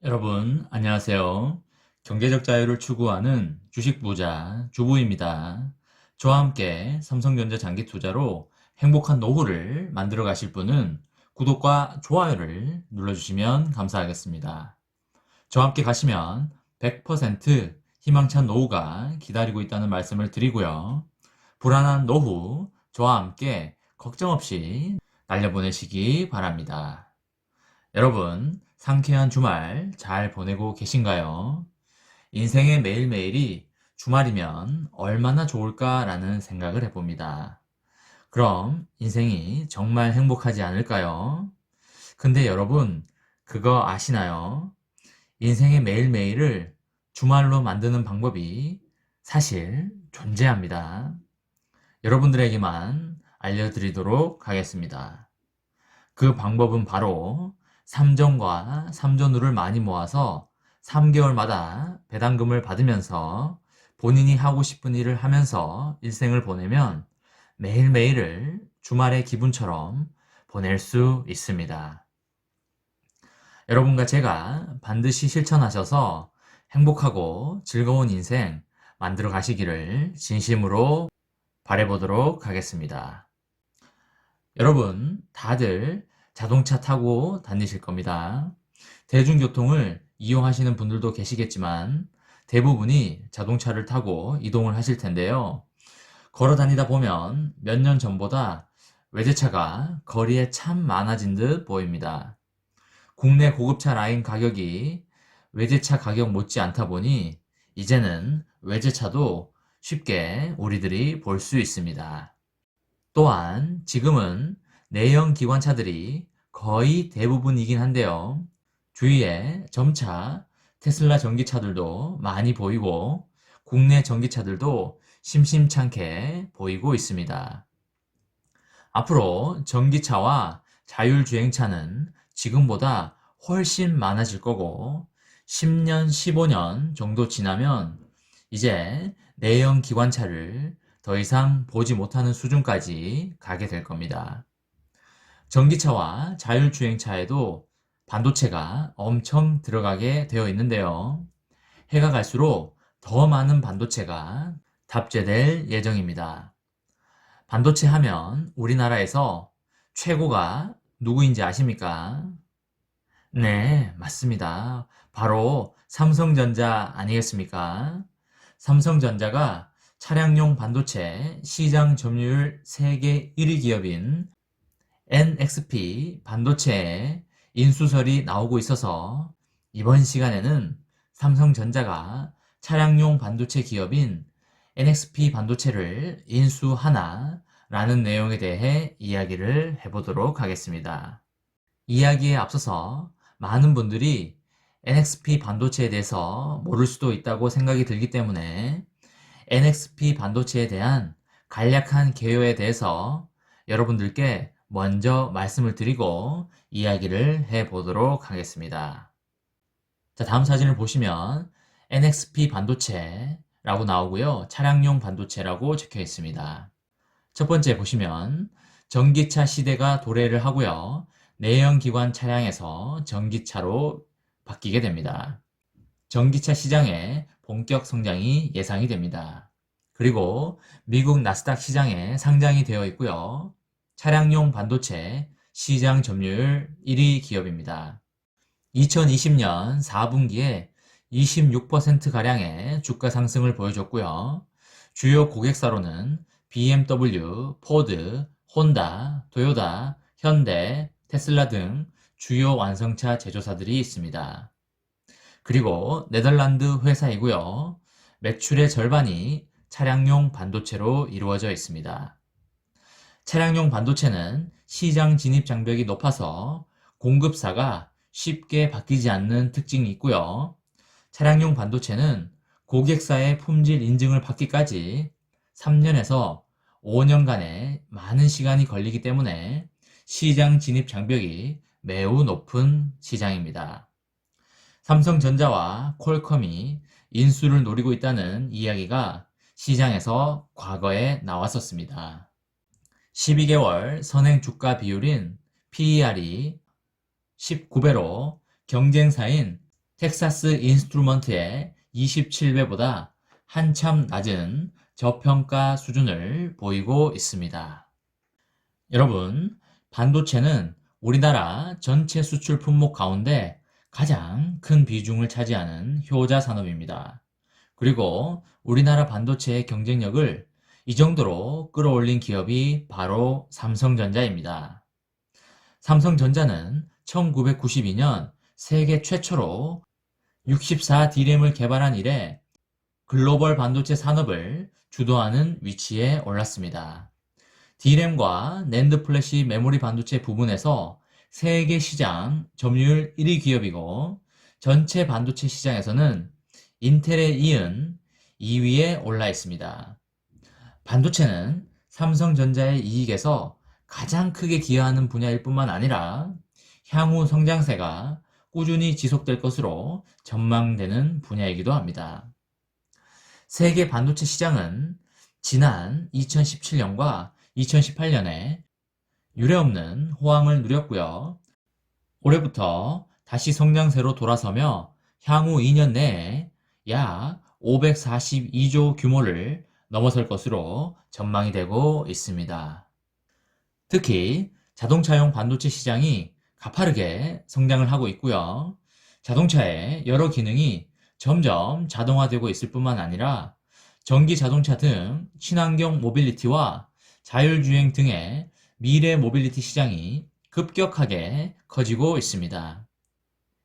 여러분, 안녕하세요. 경제적 자유를 추구하는 주식 부자 주부입니다. 저와 함께 삼성전자 장기 투자로 행복한 노후를 만들어 가실 분은 구독과 좋아요를 눌러주시면 감사하겠습니다. 저와 함께 가시면 100% 희망찬 노후가 기다리고 있다는 말씀을 드리고요. 불안한 노후, 저와 함께 걱정 없이 날려보내시기 바랍니다. 여러분, 상쾌한 주말 잘 보내고 계신가요? 인생의 매일매일이 주말이면 얼마나 좋을까라는 생각을 해봅니다. 그럼 인생이 정말 행복하지 않을까요? 근데 여러분, 그거 아시나요? 인생의 매일매일을 주말로 만드는 방법이 사실 존재합니다. 여러분들에게만 알려드리도록 하겠습니다. 그 방법은 바로 삼전과 삼전후를 많이 모아서 3개월마다 배당금을 받으면서 본인이 하고 싶은 일을 하면서 일생을 보내면 매일매일을 주말의 기분처럼 보낼 수 있습니다. 여러분과 제가 반드시 실천하셔서 행복하고 즐거운 인생 만들어 가시기를 진심으로 바라보도록 하겠습니다. 여러분, 다들 자동차 타고 다니실 겁니다. 대중교통을 이용하시는 분들도 계시겠지만 대부분이 자동차를 타고 이동을 하실 텐데요. 걸어 다니다 보면 몇 년 전보다 외제차가 거리에 참 많아진 듯 보입니다. 국내 고급차 라인 가격이 외제차 가격 못지 않다 보니 이제는 외제차도 쉽게 우리들이 볼 수 있습니다. 또한 지금은 내연 기관차들이 거의 대부분이긴 한데요. 주위에 점차 테슬라 전기차들도 많이 보이고 국내 전기차들도 심심찮게 보이고 있습니다. 앞으로 전기차와 자율주행차는 지금보다 훨씬 많아질 거고 10년, 15년 정도 지나면 이제 내연 기관차를 더 이상 보지 못하는 수준까지 가게 될 겁니다. 전기차와 자율주행차에도 반도체가 엄청 들어가게 되어 있는데요. 해가 갈수록 더 많은 반도체가 탑재될 예정입니다. 반도체 하면 우리나라에서 최고가 누구인지 아십니까? 네, 맞습니다. 바로 삼성전자 아니겠습니까? 삼성전자가 차량용 반도체 시장 점유율 세계 1위 기업인 NXP 반도체에 인수설이 나오고 있어서 이번 시간에는 삼성전자가 차량용 반도체 기업인 NXP 반도체를 인수하나 라는 내용에 대해 이야기를 해보도록 하겠습니다. 이야기에 앞서서 많은 분들이 NXP 반도체에 대해서 모를 수도 있다고 생각이 들기 때문에 NXP 반도체에 대한 간략한 개요에 대해서 여러분들께 먼저 말씀을 드리고 이야기를 해보도록 하겠습니다. 자, 다음 사진을 보시면 NXP 반도체라고 나오고요. 차량용 반도체라고 적혀 있습니다. 첫 번째 보시면 전기차 시대가 도래를 하고요. 내연기관 차량에서 전기차로 바뀌게 됩니다. 전기차 시장의 본격 성장이 예상이 됩니다. 그리고 미국 나스닥 시장에 상장이 되어 있고요. 차량용 반도체 시장 점유율 1위 기업입니다. 2020년 4분기에 26%가량의 주가 상승을 보여줬고요. 주요 고객사로는 BMW, 포드, 혼다, 토요타, 현대, 테슬라 등 주요 완성차 제조사들이 있습니다. 그리고 네덜란드 회사이고요. 매출의 절반이 차량용 반도체로 이루어져 있습니다. 차량용 반도체는 시장 진입 장벽이 높아서 공급사가 쉽게 바뀌지 않는 특징이 있고요. 차량용 반도체는 고객사의 품질 인증을 받기까지 3년에서 5년간의 많은 시간이 걸리기 때문에 시장 진입 장벽이 매우 높은 시장입니다. 삼성전자와 퀄컴이 인수를 노리고 있다는 이야기가 시장에서 과거에 나왔었습니다. 12개월 선행 주가 비율인 PER이 19배로 경쟁사인 텍사스 인스트루먼트의 27배보다 한참 낮은 저평가 수준을 보이고 있습니다. 여러분, 반도체는 우리나라 전체 수출 품목 가운데 가장 큰 비중을 차지하는 효자 산업입니다. 그리고 우리나라 반도체의 경쟁력을 이 정도로 끌어올린 기업이 바로 삼성전자입니다. 삼성전자는 1992년 세계 최초로 64D램을 개발한 이래 글로벌 반도체 산업을 주도하는 위치에 올랐습니다. D램과 낸드 플래시 메모리 반도체 부분에서 세계 시장 점유율 1위 기업이고 전체 반도체 시장에서는 인텔에 이은 2위에 올라 있습니다. 반도체는 삼성전자의 이익에서 가장 크게 기여하는 분야일 뿐만 아니라 향후 성장세가 꾸준히 지속될 것으로 전망되는 분야이기도 합니다. 세계 반도체 시장은 지난 2017년과 2018년에 유례없는 호황을 누렸고요. 올해부터 다시 성장세로 돌아서며 향후 2년 내에 약 542조 규모를 넘어설 것으로 전망이 되고 있습니다. 특히 자동차용 반도체 시장이 가파르게 성장을 하고 있고요. 자동차의 여러 기능이 점점 자동화되고 있을 뿐만 아니라 전기 자동차 등 친환경 모빌리티와 자율주행 등의 미래 모빌리티 시장이 급격하게 커지고 있습니다.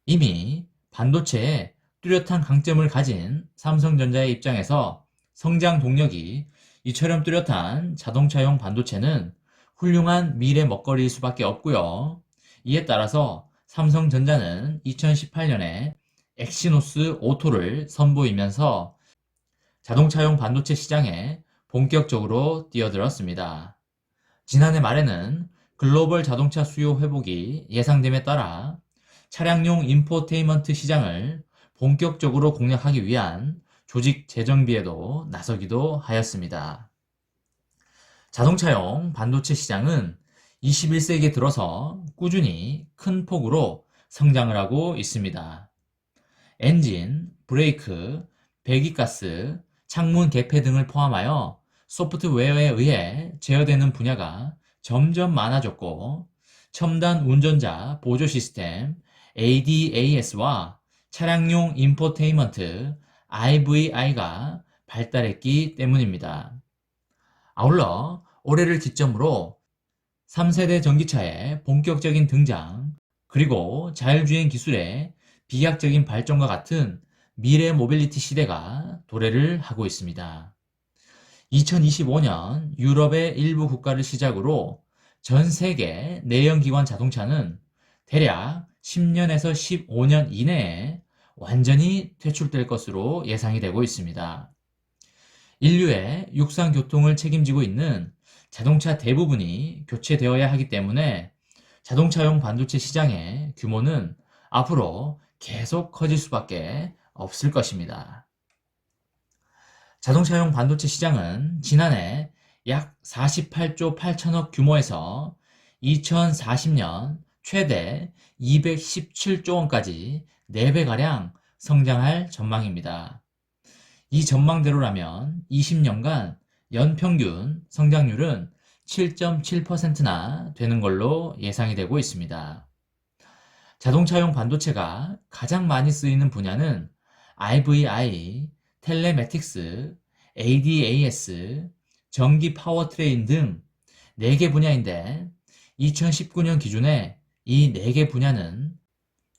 이미 반도체에 뚜렷한 강점을 가진 삼성전자의 입장에서 성장 동력이 이처럼 뚜렷한 자동차용 반도체는 훌륭한 미래 먹거리일 수밖에 없고요. 이에 따라서 삼성전자는 2018년에 엑시노스 오토를 선보이면서 자동차용 반도체 시장에 본격적으로 뛰어들었습니다. 지난해 말에는 글로벌 자동차 수요 회복이 예상됨에 따라 차량용 인포테인먼트 시장을 본격적으로 공략하기 위한 조직 재정비에도 나서기도 하였습니다. 자동차용 반도체 시장은 21세기에 들어서 꾸준히 큰 폭으로 성장을 하고 있습니다. 엔진, 브레이크, 배기가스, 창문 개폐 등을 포함하여 소프트웨어에 의해 제어되는 분야가 점점 많아졌고 첨단 운전자 보조 시스템 ADAS와 차량용 인포테인먼트 IVI가 발달했기 때문입니다. 아울러 올해를 기점으로 3세대 전기차의 본격적인 등장, 그리고 자율주행 기술의 비약적인 발전과 같은 미래 모빌리티 시대가 도래를 하고 있습니다. 2025년 유럽의 일부 국가를 시작으로 전 세계 내연기관 자동차는 대략 10년에서 15년 이내에 완전히 퇴출될 것으로 예상이 되고 있습니다. 인류의 육상 교통을 책임지고 있는 자동차 대부분이 교체되어야 하기 때문에 자동차용 반도체 시장의 규모는 앞으로 계속 커질 수밖에 없을 것입니다. 자동차용 반도체 시장은 지난해 약 48조 8천억 규모에서 2040년 최대 217조 원까지 4배가량 성장할 전망입니다. 이 전망대로라면 20년간 연평균 성장률은 7.7%나 되는 걸로 예상이 되고 있습니다. 자동차용 반도체가 가장 많이 쓰이는 분야는 IVI, 텔레매틱스, ADAS, 전기 파워트레인 등 4개 분야인데 2019년 기준에 이 4개 분야는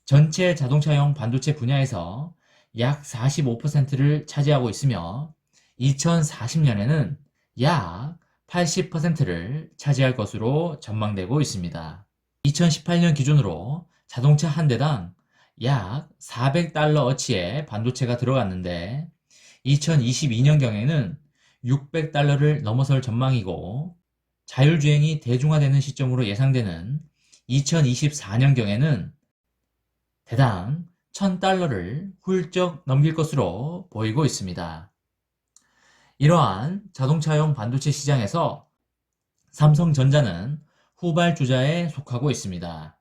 전체 자동차용 반도체 분야에서 약 45%를 차지하고 있으며 2040년에는 약 80%를 차지할 것으로 전망되고 있습니다. 2018년 기준으로 자동차 한 대당 약 400달러어치의 반도체가 들어갔는데 2022년경에는 600달러를 넘어설 전망이고 자율주행이 대중화되는 시점으로 예상되는 2024년경에는 대당 1000달러를 훌쩍 넘길 것으로 보이고 있습니다. 이러한 자동차용 반도체 시장에서 삼성전자는 후발주자에 속하고 있습니다.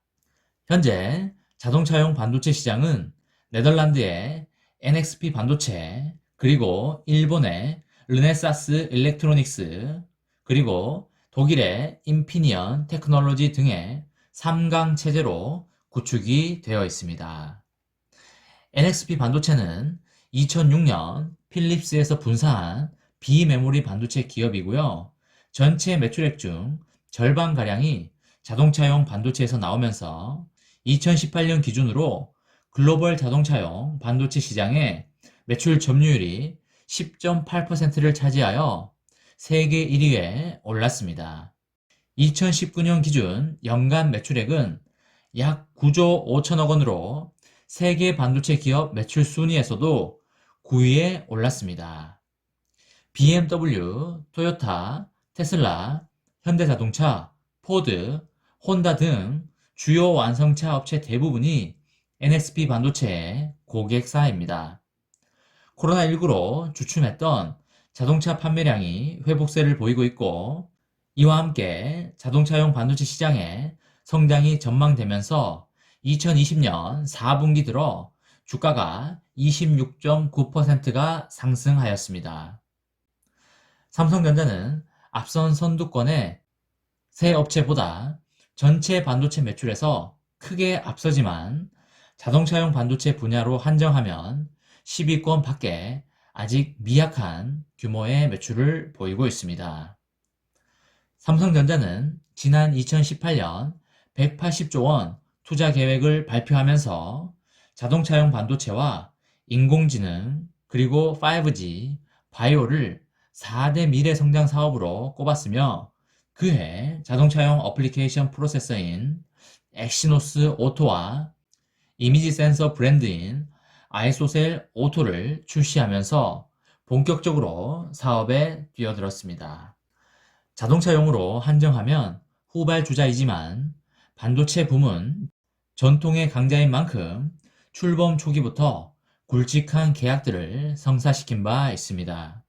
현재 자동차용 반도체 시장은 네덜란드의 NXP 반도체, 그리고 일본의 르네사스 일렉트로닉스, 그리고 독일의 인피니언 테크놀로지 등의 3강 체제로 구축이 되어 있습니다. NXP 반도체는 2006년 필립스에서 분사한 비메모리 반도체 기업이고요. 전체 매출액 중 절반가량이 자동차용 반도체에서 나오면서 2018년 기준으로 글로벌 자동차용 반도체 시장의 매출 점유율이 10.8%를 차지하여 세계 1위에 올랐습니다. 2019년 기준 연간 매출액은 약 9조 5천억 원으로 세계 반도체 기업 매출 순위에서도 9위에 올랐습니다. BMW, 토요타, 테슬라, 현대자동차, 포드, 혼다 등 주요 완성차 업체 대부분이 NXP 반도체의 고객사입니다. 코로나19로 주춤했던 자동차 판매량이 회복세를 보이고 있고, 이와 함께 자동차용 반도체 시장의 성장이 전망되면서 2020년 4분기 들어 주가가 26.9%가 상승하였습니다. 삼성전자는 앞선 선두권의 새 업체보다 전체 반도체 매출에서 크게 앞서지만 자동차용 반도체 분야로 한정하면 10위권 밖에 아직 미약한 규모의 매출을 보이고 있습니다. 삼성전자는 지난 2018년 180조 원 투자 계획을 발표하면서 자동차용 반도체와 인공지능, 그리고 5G, 바이오를 4대 미래 성장 사업으로 꼽았으며, 그해 자동차용 어플리케이션 프로세서인 엑시노스 오토와 이미지 센서 브랜드인 아이소셀 오토를 출시하면서 본격적으로 사업에 뛰어들었습니다. 자동차용으로 한정하면 후발주자이지만 반도체 붐은 전통의 강자인 만큼 출범 초기부터 굵직한 계약들을 성사시킨 바 있습니다.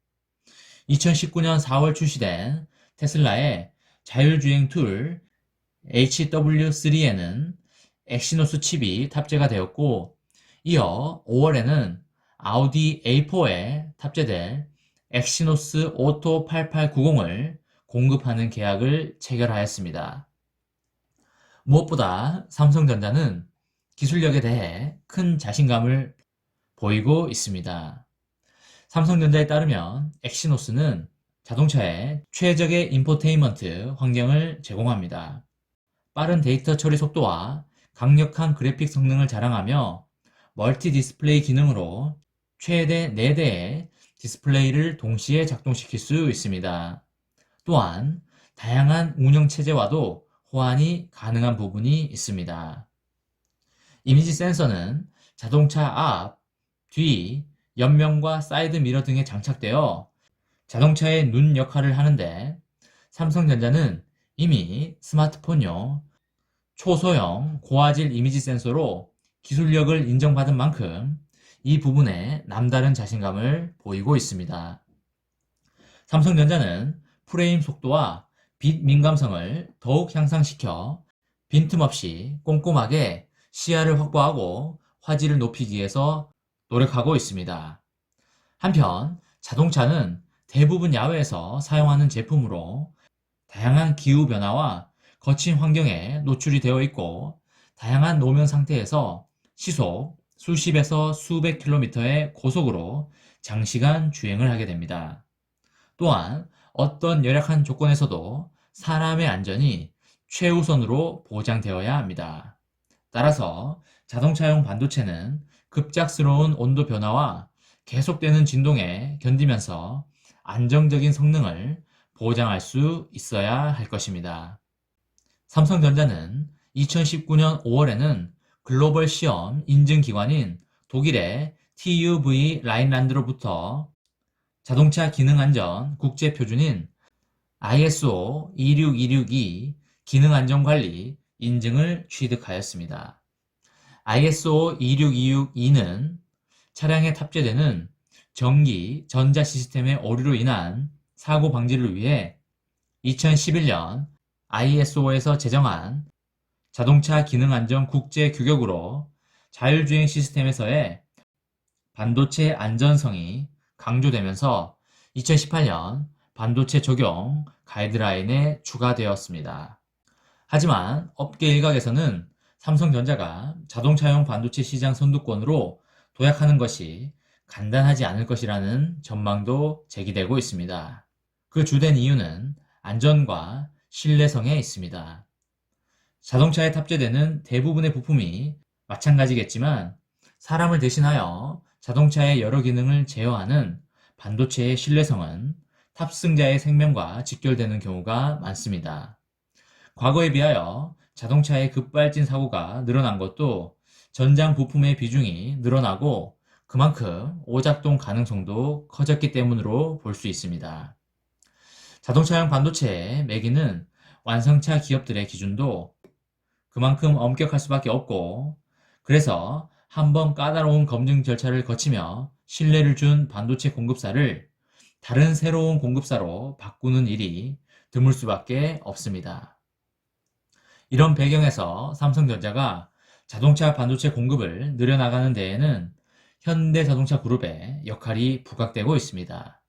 2019년 4월 출시된 테슬라의 자율주행 툴 HW3에는 엑시노스 칩이 탑재가 되었고, 이어 5월에는 아우디 A4에 탑재될 엑시노스 오토 8890을 공급하는 계약을 체결하였습니다. 무엇보다 삼성전자는 기술력에 대해 큰 자신감을 보이고 있습니다. 삼성전자에 따르면 엑시노스는 자동차에 최적의 인포테인먼트 환경을 제공합니다. 빠른 데이터 처리 속도와 강력한 그래픽 성능을 자랑하며 멀티 디스플레이 기능으로 최대 4대의 디스플레이를 동시에 작동시킬 수 있습니다. 또한 다양한 운영 체제와도 호환이 가능한 부분이 있습니다. 이미지 센서는 자동차 앞, 뒤, 옆면과 사이드 미러 등에 장착되어 자동차의 눈 역할을 하는데, 삼성전자는 이미 스마트폰용 초소형 고화질 이미지 센서로 기술력을 인정받은 만큼 이 부분에 남다른 자신감을 보이고 있습니다. 삼성전자는 프레임 속도와 빛 민감성을 더욱 향상시켜 빈틈없이 꼼꼼하게 시야를 확보하고 화질을 높이기 위해서 노력하고 있습니다. 한편 자동차는 대부분 야외에서 사용하는 제품으로 다양한 기후 변화와 거친 환경에 노출이 되어 있고, 다양한 노면 상태에서 시속 수십에서 수백 킬로미터의 고속으로 장시간 주행을 하게 됩니다. 또한 어떤 열악한 조건에서도 사람의 안전이 최우선으로 보장되어야 합니다. 따라서 자동차용 반도체는 급작스러운 온도 변화와 계속되는 진동에 견디면서 안정적인 성능을 보장할 수 있어야 할 것입니다. 삼성전자는 2019년 5월에는 글로벌 시험 인증기관인 독일의 TÜV 라인란드로부터 자동차 기능안전 국제표준인 ISO 26262 기능안전관리 인증을 취득하였습니다. ISO 26262는 차량에 탑재되는 전기, 전자 시스템의 오류로 인한 사고 방지를 위해 2011년 ISO에서 제정한 자동차 기능안전 국제 규격으로 자율주행 시스템에서의 반도체 안전성이 강조되면서 2018년 반도체 적용 가이드라인에 추가되었습니다. 하지만 업계 일각에서는 삼성전자가 자동차용 반도체 시장 선두권으로 도약하는 것이 간단하지 않을 것이라는 전망도 제기되고 있습니다. 그 주된 이유는 안전과 신뢰성에 있습니다. 자동차에 탑재되는 대부분의 부품이 마찬가지겠지만 사람을 대신하여 자동차의 여러 기능을 제어하는 반도체의 신뢰성은 탑승자의 생명과 직결되는 경우가 많습니다. 과거에 비하여 자동차의 급발진 사고가 늘어난 것도 전장 부품의 비중이 늘어나고 그만큼 오작동 가능성도 커졌기 때문으로 볼 수 있습니다. 자동차용 반도체의 매기는 완성차 기업들의 기준도 그만큼 엄격할 수밖에 없고, 그래서 한번 까다로운 검증 절차를 거치며 신뢰를 준 반도체 공급사를 다른 새로운 공급사로 바꾸는 일이 드물 수밖에 없습니다. 이런 배경에서 삼성전자가 자동차 반도체 공급을 늘려나가는 데에는 현대자동차 그룹의 역할이 부각되고 있습니다.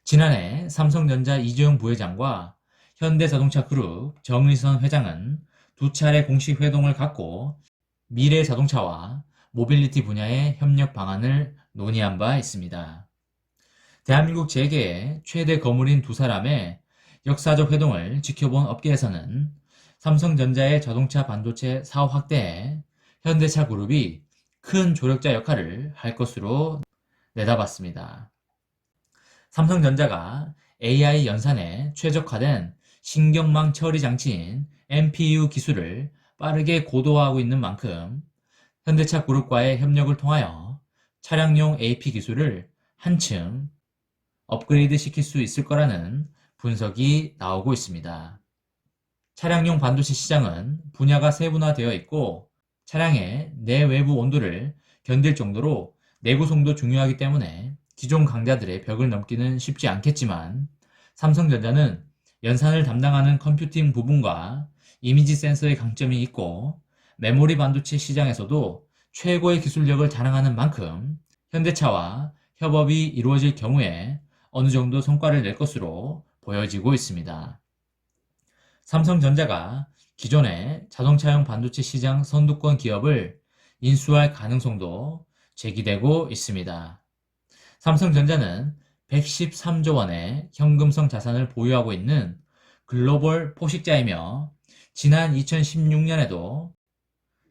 지난해 삼성전자 이재용 부회장과 현대자동차 그룹 정의선 회장은 두 차례 공식 회동을 갖고 미래 자동차와 모빌리티 분야의 협력 방안을 논의한 바 있습니다. 대한민국 재계의 최대 거물인 두 사람의 역사적 회동을 지켜본 업계에서는 삼성전자의 자동차 반도체 사업 확대에 현대차 그룹이 큰 조력자 역할을 할 것으로 내다봤습니다. 삼성전자가 AI 연산에 최적화된 신경망 처리 장치인 NPU 기술을 빠르게 고도화하고 있는 만큼 현대차 그룹과의 협력을 통하여 차량용 AP 기술을 한층 업그레이드 시킬 수 있을 거라는 분석이 나오고 있습니다. 차량용 반도체 시장은 분야가 세분화되어 있고 차량의 내외부 온도를 견딜 정도로 내구성도 중요하기 때문에 기존 강자들의 벽을 넘기는 쉽지 않겠지만 삼성전자는 연산을 담당하는 컴퓨팅 부분과 이미지 센서의 강점이 있고 메모리 반도체 시장에서도 최고의 기술력을 자랑하는 만큼 현대차와 협업이 이루어질 경우에 어느 정도 성과를 낼 것으로 보여지고 있습니다. 삼성전자가 기존의 자동차용 반도체 시장 선두권 기업을 인수할 가능성도 제기되고 있습니다. 삼성전자는 113조 원의 현금성 자산을 보유하고 있는 글로벌 포식자이며 지난 2016년에도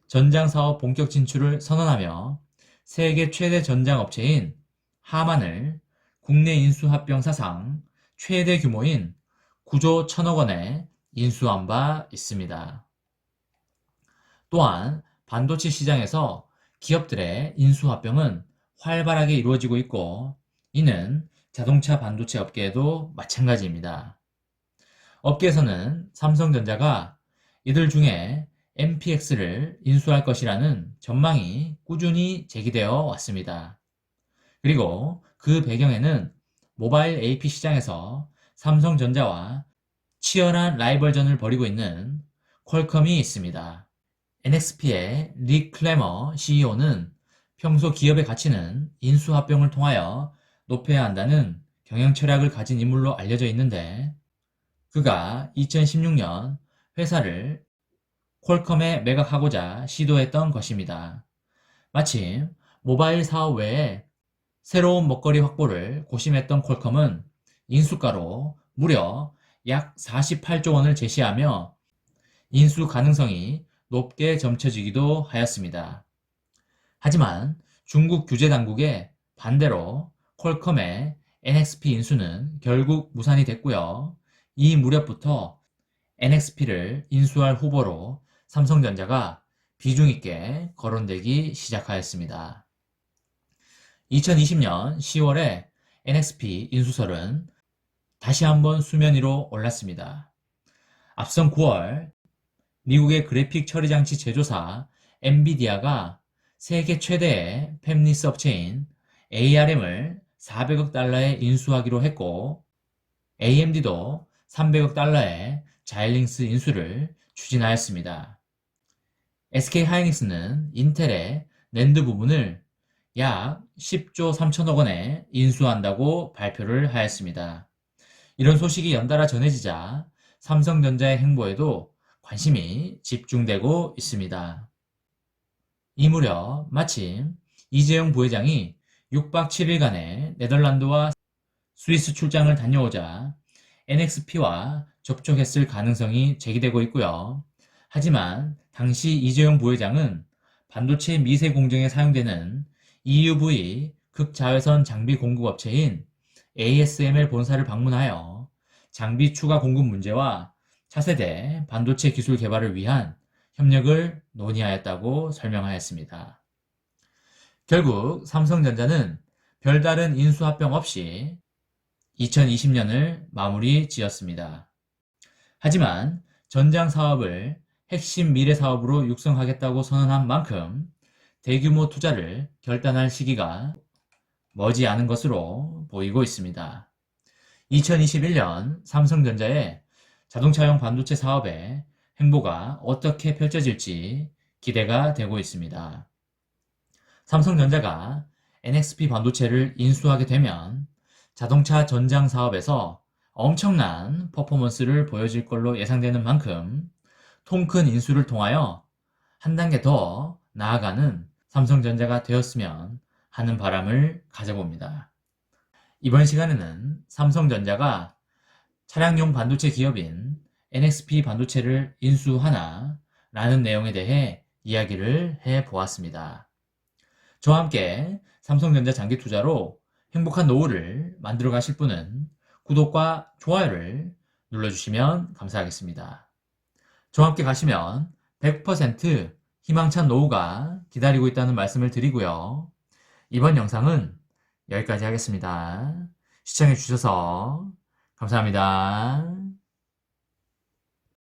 전장 사업 본격 진출을 선언하며 세계 최대 전장 업체인 하만을 국내 인수 합병 사상 최대 규모인 9조 1천억 원에 인수한 바 있습니다. 또한 반도체 시장에서 기업들의 인수 합병은 활발하게 이루어지고 있고 이는 자동차 반도체 업계에도 마찬가지입니다. 업계에서는 삼성전자가 이들 중에 MPX를 인수할 것이라는 전망이 꾸준히 제기되어 왔습니다. 그리고 그 배경에는 모바일 AP 시장에서 삼성전자와 치열한 라이벌전을 벌이고 있는 퀄컴이 있습니다. NXP의 릭 클래머 CEO는 평소 기업의 가치는 인수합병을 통하여 높여야 한다는 경영 철학을 가진 인물로 알려져 있는데 그가 2016년 회사를 퀄컴에 매각하고자 시도했던 것입니다. 마침 모바일 사업 외에 새로운 먹거리 확보를 고심했던 퀄컴은 인수가로 무려 약 48조 원을 제시하며 인수 가능성이 높게 점쳐지기도 하였습니다. 하지만 중국 규제 당국의 반대로 퀄컴의 NXP 인수는 결국 무산이 됐고요. 이 무렵부터 NXP를 인수할 후보로 삼성전자가 비중 있게 거론되기 시작하였습니다. 2020년 10월에 NXP 인수설은 다시 한번 수면 위로 올랐습니다. 앞선 9월 미국의 그래픽 처리 장치 제조사 엔비디아가 세계 최대의 팹리스 업체인 ARM을 400억 달러에 인수하기로 했고 AMD도 300억 달러의 자일링스 인수를 추진하였습니다. SK하이닉스는 인텔의 낸드 부분을 약 10조 3천억 원에 인수한다고 발표를 하였습니다. 이런 소식이 연달아 전해지자 삼성전자의 행보에도 관심이 집중되고 있습니다. 이 무렵 마침 이재용 부회장이 6박 7일간의 네덜란드와 스위스 출장을 다녀오자 NXP와 접촉했을 가능성이 제기되고 있고요. 하지만 당시 이재용 부회장은 반도체 미세 공정에 사용되는 EUV 극자외선 장비 공급업체인 ASML 본사를 방문하여 장비 추가 공급 문제와 차세대 반도체 기술 개발을 위한 협력을 논의하였다고 설명하였습니다. 결국 삼성전자는 별다른 인수합병 없이 2020년을 마무리 지었습니다. 하지만 전장 사업을 핵심 미래 사업으로 육성하겠다고 선언한 만큼 대규모 투자를 결단할 시기가 머지않은 것으로 보이고 있습니다. 2021년 삼성전자의 자동차용 반도체 사업의 행보가 어떻게 펼쳐질지 기대가 되고 있습니다. 삼성전자가 NXP 반도체를 인수하게 되면 자동차 전장 사업에서 엄청난 퍼포먼스를 보여줄 걸로 예상되는 만큼 통 큰 인수를 통하여 한 단계 더 나아가는 삼성전자가 되었으면 하는 바람을 가져봅니다. 이번 시간에는 삼성전자가 차량용 반도체 기업인 NXP 반도체를 인수하나 라는 내용에 대해 이야기를 해보았습니다. 저와 함께 삼성전자 장기 투자로 행복한 노후를 만들어 가실 분은 구독과 좋아요를 눌러주시면 감사하겠습니다. 저와 함께 가시면 100% 희망찬 노후가 기다리고 있다는 말씀을 드리고요. 이번 영상은 여기까지 하겠습니다. 시청해주셔서 감사합니다.